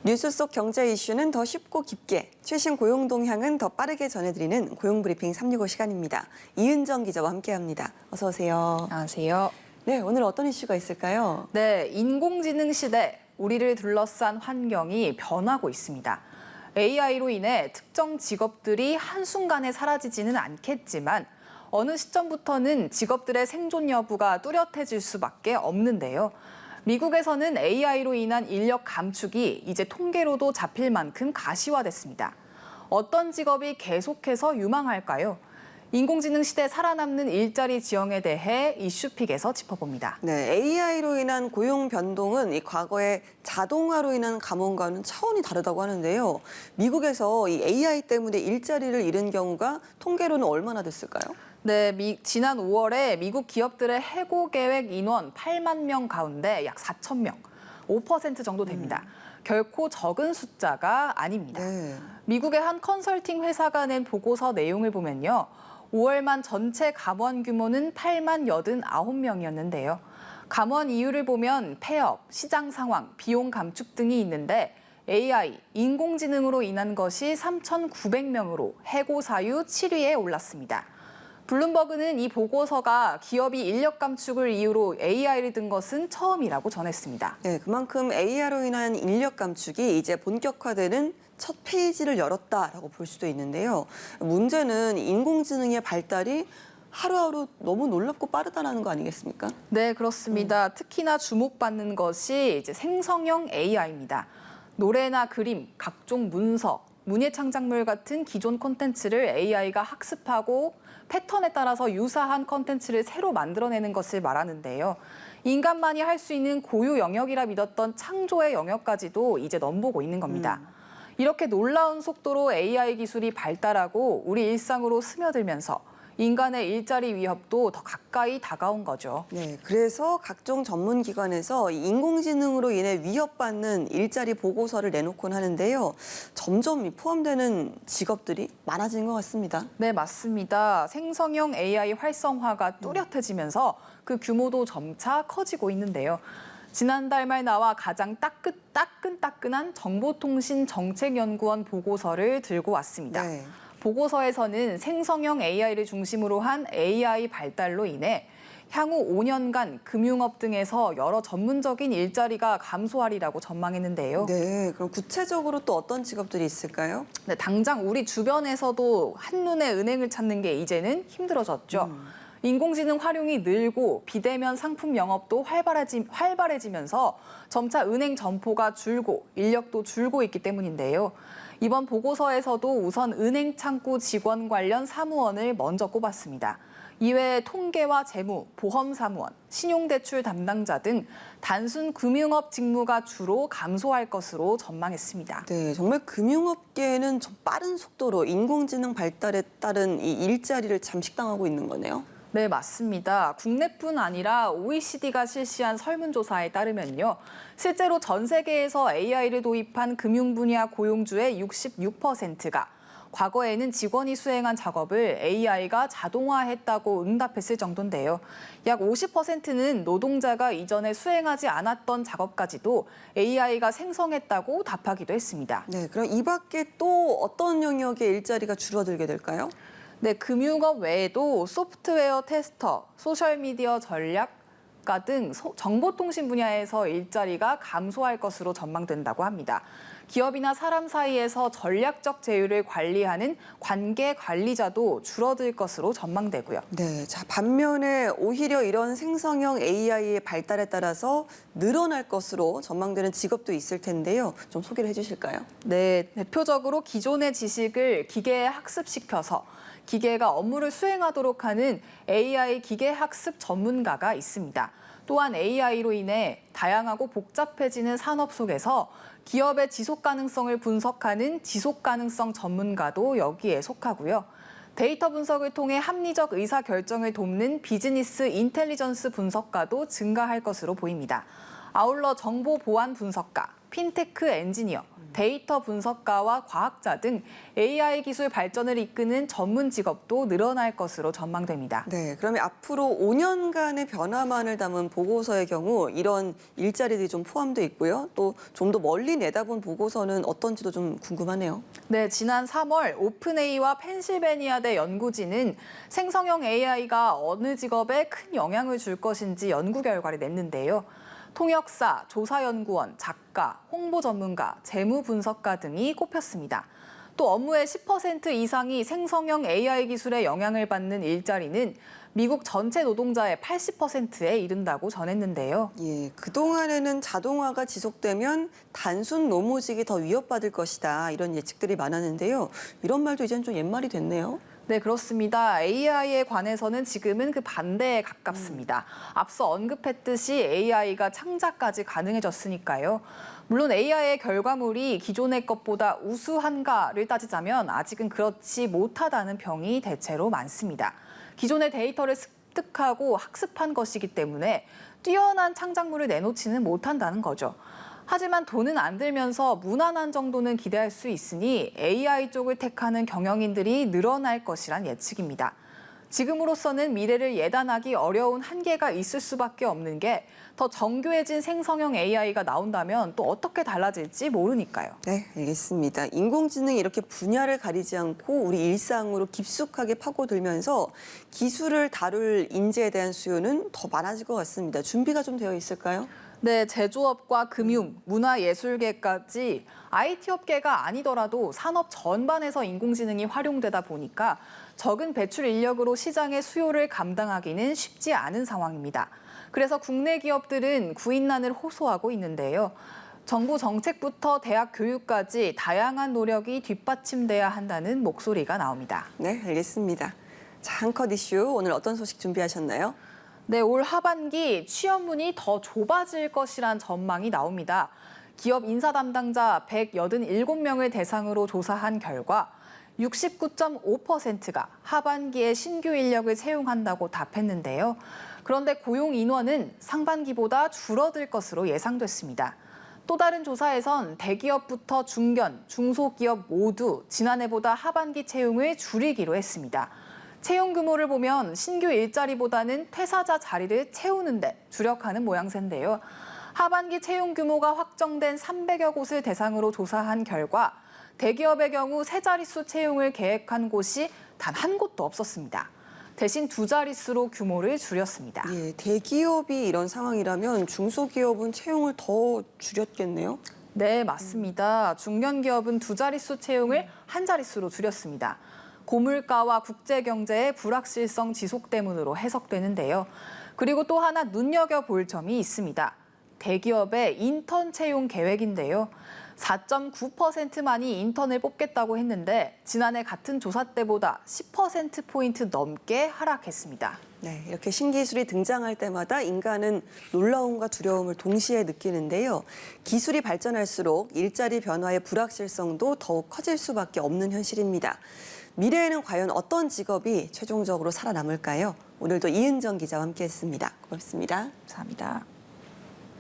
뉴스 속 경제 이슈는 더 쉽고 깊게, 최신 고용 동향은 더 빠르게 전해드리는 고용브리핑 365 시간입니다. 이은정 기자와 함께합니다. 어서 오세요. 안녕하세요. 네, 오늘 어떤 이슈가 있을까요? 네, 인공지능 시대, 우리를 둘러싼 환경이 변하고 있습니다. AI로 인해 특정 직업들이 한순간에 사라지지는 않겠지만 어느 시점부터는 직업들의 생존 여부가 뚜렷해질 수밖에 없는데요. 미국에서는 AI로 인한 인력 감축이 이제 통계로도 잡힐 만큼 가시화됐습니다. 어떤 직업이 계속해서 유망할까요? 인공지능 시대 살아남는 일자리 지형에 대해 이슈픽에서 짚어봅니다. 네, AI로 인한 고용 변동은 이 과거의 자동화로 인한 감원과는 차원이 다르다고 하는데요. 미국에서 이 AI 때문에 일자리를 잃은 경우가 통계로는 얼마나 됐을까요? 네, 지난 5월에 미국 기업들의 해고 계획 인원 8만 명 가운데 약 4천 명, 5% 정도 됩니다. 결코 적은 숫자가 아닙니다. 네. 미국의 한 컨설팅 회사가 낸 보고서 내용을 보면요. 5월만 전체 감원 규모는 8만 89명이었는데요. 감원 이유를 보면 폐업, 시장 상황, 비용 감축 등이 있는데 AI, 인공지능으로 인한 것이 3,900명으로 해고 사유 7위에 올랐습니다. 블룸버그는 이 보고서가 기업이 인력 감축을 이유로 AI를 든 것은 처음이라고 전했습니다. 네, 그만큼 AI로 인한 인력 감축이 이제 본격화되는 첫 페이지를 열었다라고 볼 수도 있는데요. 문제는 인공지능의 발달이 하루하루 너무 놀랍고 빠르다는 거 아니겠습니까? 네, 그렇습니다. 특히나 주목받는 것이 이제 생성형 AI입니다. 노래나 그림, 각종 문서, 문예 창작물 같은 기존 콘텐츠를 AI가 학습하고 패턴에 따라서 유사한 콘텐츠를 새로 만들어내는 것을 말하는데요. 인간만이 할 수 있는 고유 영역이라 믿었던 창조의 영역까지도 이제 넘보고 있는 겁니다. 이렇게 놀라운 속도로 AI 기술이 발달하고 우리 일상으로 스며들면서 인간의 일자리 위협도 더 가까이 다가온 거죠. 네, 그래서 각종 전문기관에서 이 인공지능으로 인해 위협받는 일자리 보고서를 내놓곤 하는데요. 점점 포함되는 직업들이 많아진 것 같습니다. 네, 맞습니다. 생성형 AI 활성화가 뚜렷해지면서 그 규모도 점차 커지고 있는데요. 지난달 말 나와 가장 따끈따끈한 정보통신정책연구원 보고서를 들고 왔습니다. 네. 보고서에서는 생성형 AI를 중심으로 한 AI 발달로 인해 향후 5년간 금융업 등에서 여러 전문적인 일자리가 감소하리라고 전망했는데요. 네, 그럼 구체적으로 또 어떤 직업들이 있을까요? 네, 당장 우리 주변에서도 한눈에 은행을 찾는 게 이제는 힘들어졌죠. 인공지능 활용이 늘고 비대면 상품 영업도 활발해지면서 점차 은행 점포가 줄고 인력도 줄고 있기 때문인데요. 이번 보고서에서도 우선 은행 창구 직원 관련 사무원을 먼저 꼽았습니다. 이외에 통계와 재무, 보험 사무원, 신용대출 담당자 등 단순 금융업 직무가 주로 감소할 것으로 전망했습니다. 네, 정말 금융업계는 좀 빠른 속도로 인공지능 발달에 따른 이 일자리를 잠식당하고 있는 거네요. 네, 맞습니다. 국내뿐 아니라 OECD가 실시한 설문조사에 따르면요. 실제로 전 세계에서 AI를 도입한 금융 분야 고용주의 66%가 과거에는 직원이 수행한 작업을 AI가 자동화했다고 응답했을 정도인데요. 약 50%는 노동자가 이전에 수행하지 않았던 작업까지도 AI가 생성했다고 답하기도 했습니다. 네, 그럼 이 밖에 또 어떤 영역의 일자리가 줄어들게 될까요? 네, 금융업 외에도 소프트웨어 테스터, 소셜미디어 전략가 등 정보통신 분야에서 일자리가 감소할 것으로 전망된다고 합니다. 기업이나 사람 사이에서 전략적 제휴를 관리하는 관계 관리자도 줄어들 것으로 전망되고요. 네, 자, 반면에 오히려 이런 생성형 AI의 발달에 따라서 늘어날 것으로 전망되는 직업도 있을 텐데요. 좀 소개를 해주실까요? 네, 대표적으로 기존의 지식을 기계에 학습시켜서 기계가 업무를 수행하도록 하는 AI 기계학습 전문가가 있습니다. 또한 AI로 인해 다양하고 복잡해지는 산업 속에서 기업의 지속 가능성을 분석하는 지속 가능성 전문가도 여기에 속하고요. 데이터 분석을 통해 합리적 의사 결정을 돕는 비즈니스 인텔리전스 분석가도 증가할 것으로 보입니다. 아울러 정보 보안 분석가, 핀테크 엔지니어, 데이터 분석가와 과학자 등 AI 기술 발전을 이끄는 전문 직업도 늘어날 것으로 전망됩니다. 네, 그러면 앞으로 5년간의 변화만을 담은 보고서의 경우 이런 일자리들이 좀 포함되어 있고요. 또 좀 더 멀리 내다본 보고서는 어떤지도 좀 궁금하네요. 네, 지난 3월 오픈AI와 펜실베니아대 연구진은 생성형 AI가 어느 직업에 큰 영향을 줄 것인지 연구 결과를 냈는데요. 통역사, 조사연구원, 작가, 홍보 전문가, 재무 분석가 등이 꼽혔습니다. 또 업무의 10% 이상이 생성형 AI 기술에 영향을 받는 일자리는 미국 전체 노동자의 80%에 이른다고 전했는데요. 예, 그동안에는 자동화가 지속되면 단순 노무직이 더 위협받을 것이다. 이런 예측들이 많았는데요. 이런 말도 이제는 좀 옛말이 됐네요. 네, 그렇습니다. AI에 관해서는 지금은 그 반대에 가깝습니다. 앞서 언급했듯이 AI가 창작까지 가능해졌으니까요. 물론 AI의 결과물이 기존의 것보다 우수한가를 따지자면 아직은 그렇지 못하다는 평이 대체로 많습니다. 기존의 데이터를 습득하고 학습한 것이기 때문에 뛰어난 창작물을 내놓지는 못한다는 거죠. 하지만 돈은 안 들면서 무난한 정도는 기대할 수 있으니 AI 쪽을 택하는 경영인들이 늘어날 것이란 예측입니다. 지금으로서는 미래를 예단하기 어려운 한계가 있을 수밖에 없는 게 더 정교해진 생성형 AI가 나온다면 또 어떻게 달라질지 모르니까요. 네, 알겠습니다. 인공지능이 이렇게 분야를 가리지 않고 우리 일상으로 깊숙하게 파고들면서 기술을 다룰 인재에 대한 수요는 더 많아질 것 같습니다. 준비가 좀 되어 있을까요? 네, 제조업과 금융, 문화예술계까지 IT 업계가 아니더라도 산업 전반에서 인공지능이 활용되다 보니까 적은 배출 인력으로 시장의 수요를 감당하기는 쉽지 않은 상황입니다. 그래서 국내 기업들은 구인난을 호소하고 있는데요. 정부 정책부터 대학 교육까지 다양한 노력이 뒷받침돼야 한다는 목소리가 나옵니다. 네, 알겠습니다. 자, 한 컷 이슈 오늘 어떤 소식 준비하셨나요? 네, 올 하반기 취업문이 더 좁아질 것이란 전망이 나옵니다. 기업 인사 담당자 187명을 대상으로 조사한 결과 69.5%가 하반기에 신규 인력을 채용한다고 답했는데요. 그런데 고용 인원은 상반기보다 줄어들 것으로 예상됐습니다. 또 다른 조사에선 대기업부터 중견, 중소기업 모두 지난해보다 하반기 채용을 줄이기로 했습니다. 채용 규모를 보면 신규 일자리보다는 퇴사자 자리를 채우는 데 주력하는 모양새인데요. 하반기 채용 규모가 확정된 300여 곳을 대상으로 조사한 결과 대기업의 경우 세 자릿수 채용을 계획한 곳이 단 한 곳도 없었습니다. 대신 두 자릿수로 규모를 줄였습니다. 예, 대기업이 이런 상황이라면 중소기업은 채용을 더 줄였겠네요. 네, 맞습니다. 중견기업은 두 자릿수 채용을 한 자릿수로 줄였습니다. 고물가와 국제경제의 불확실성 지속 때문으로 해석되는데요. 그리고 또 하나 눈여겨볼 점이 있습니다. 대기업의 인턴 채용 계획인데요. 4.9%만이 인턴을 뽑겠다고 했는데 지난해 같은 조사 때보다 10%포인트 넘게 하락했습니다. 네, 이렇게 신기술이 등장할 때마다 인간은 놀라움과 두려움을 동시에 느끼는데요. 기술이 발전할수록 일자리 변화의 불확실성도 더욱 커질 수밖에 없는 현실입니다. 미래에는 과연 어떤 직업이 최종적으로 살아남을까요? 오늘도 이은정 기자와 함께했습니다. 고맙습니다. 감사합니다.